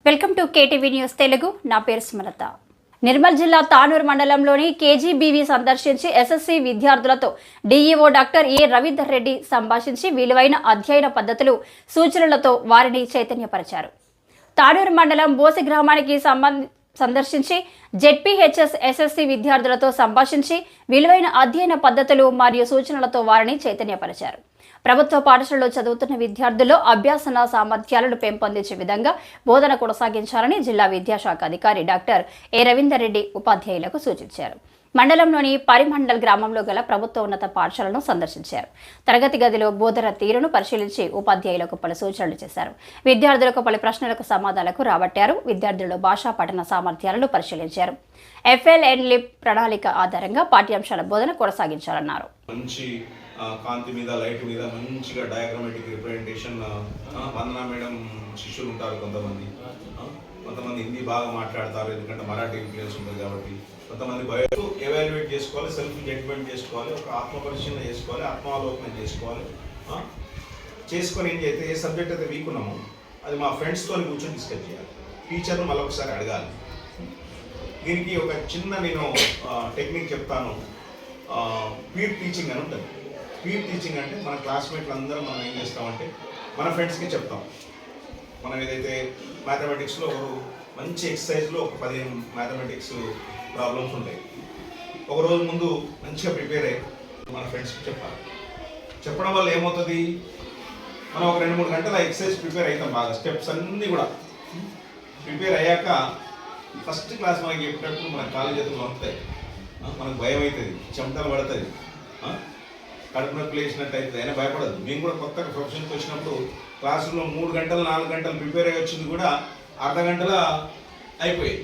Welcome to KTV news Telugu. నా పేరు స్మరత. నిర్మల్ జిల్లా తానూరు మండలంలోని కేజీబీవీ సందర్శించి ఎస్ఎస్సీ విద్యార్థులతో DEO doctor A Ravinder Reddy సంభాషించి విలువైన అధ్యయన పద్ధతులు సూచనలతో వారిని చైతన్యపరిచారు. తానూరు మండలం బోసి గ్రామానికి సందర్శించి జెడ్పీహెచ్ఎస్ ఎస్ఎస్సీ విద్యార్థులతో సంభాషించి విలువైన అధ్యయన పద్ధతులు మరియు సూచనలతో వారిని చైతన్యపరిచారు. ప్రభుత్వ పాఠశాలలో చదువుతున్న విద్యార్థుల్లో అభ్యాసన సామర్థ్యాలను పెంపొందించే విధంగా బోధన కొనసాగించాలని జిల్లా విద్యాశాఖ అధికారి డాక్టర్ ఏ రవీందర్ రెడ్డి ఉపాధ్యాయులకు సూచించారు. మండలంలోని పరిమండల్ గ్రామంలో గల ప్రభుత్వ ఉన్నత పాఠశాలను సందర్శించారు. తరగతి గదిలో బోధన తీరును పరిశీలించి ఉపాధ్యాయులకు పలు సూచనలు చేశారు. విద్యార్థులకు పలు ప్రశ్నలకు సమాధానాలకు రాబట్టారు. విద్యార్థులలో భాషా పఠన సామర్థ్యాలను పరిశీలించారు. FLNLIP ప్రణాళిక ఆధారంగా పాఠ్యాంశాల బోధన కొనసాగించాలన్నారు. కాంతి మీద లైట్ మీద మంచిగా డయాగ్రామేటిక్ రిప్రజెంటేషన్. వందనా మేడం శిష్యులు ఉంటారు, కొంతమంది హిందీ బాగా మాట్లాడతారు, ఎందుకంటే మరాఠీ ఇన్ఫ్లుయెన్స్ ఉంటుంది కాబట్టి. కొంతమంది బయో ఎవాల్యుయేట్ చేసుకోవాలి, సెల్ఫ్ జడ్జ్మెంట్ చేసుకోవాలి, ఒక ఆత్మపరిశీలన చేసుకోవాలి, ఆత్మావలోకనం చేసుకొని ఏం చేస్తే ఏ సబ్జెక్ట్ అయితే వీక్ ఉన్నామో అది మా ఫ్రెండ్స్తో కూర్చొని డిస్కస్ చేయాలి. టీచర్ను మళ్ళీ ఒకసారి అడగాలి. దీనికి ఒక చిన్న నేను టెక్నిక్ చెప్తాను. పీర్ టీచింగ్ అని ఉంటుంది. పీర్ టీచింగ్ అంటే మన క్లాస్మేట్లు అందరం మనం ఏం చేస్తామంటే మన ఫ్రెండ్స్కి చెప్తాం. మనం ఏదైతే మ్యాథమెటిక్స్లో ఒకరు మంచి ఎక్సర్సైజ్లో ఒక 15 మ్యాథమెటిక్స్ ప్రాబ్లమ్స్ ఉంటాయి. ఒక రోజు ముందు మంచిగా ప్రిపేర్ అయ్యి మన ఫ్రెండ్స్కి చెప్పాలి. చెప్పడం వల్ల ఏమవుతుంది, మనం ఒక 2-3 గంటల ఎక్సర్సైజ్ ప్రిపేర్ అవుతాం. బాగా స్టెప్స్ అన్నీ కూడా ప్రిపేర్ అయ్యాక ఫస్ట్ క్లాస్ మనకి చెప్పేటప్పుడు మన కాలు చేతులు వస్తాయి, మనకు భయం అవుతుంది, చెమటలు పడుతుంది, కడుపు నొప్పి వేసినట్టు అవుతుంది. అయినా భయపడదు. మేము కూడా కొత్తగా ప్రొఫెషన్కి వచ్చినప్పుడు క్లాసులో 3 గంటలు 4 గంటలు ప్రిపేర్ అయ్యి వచ్చింది కూడా అర్ధ గంటల అయిపోయాయి.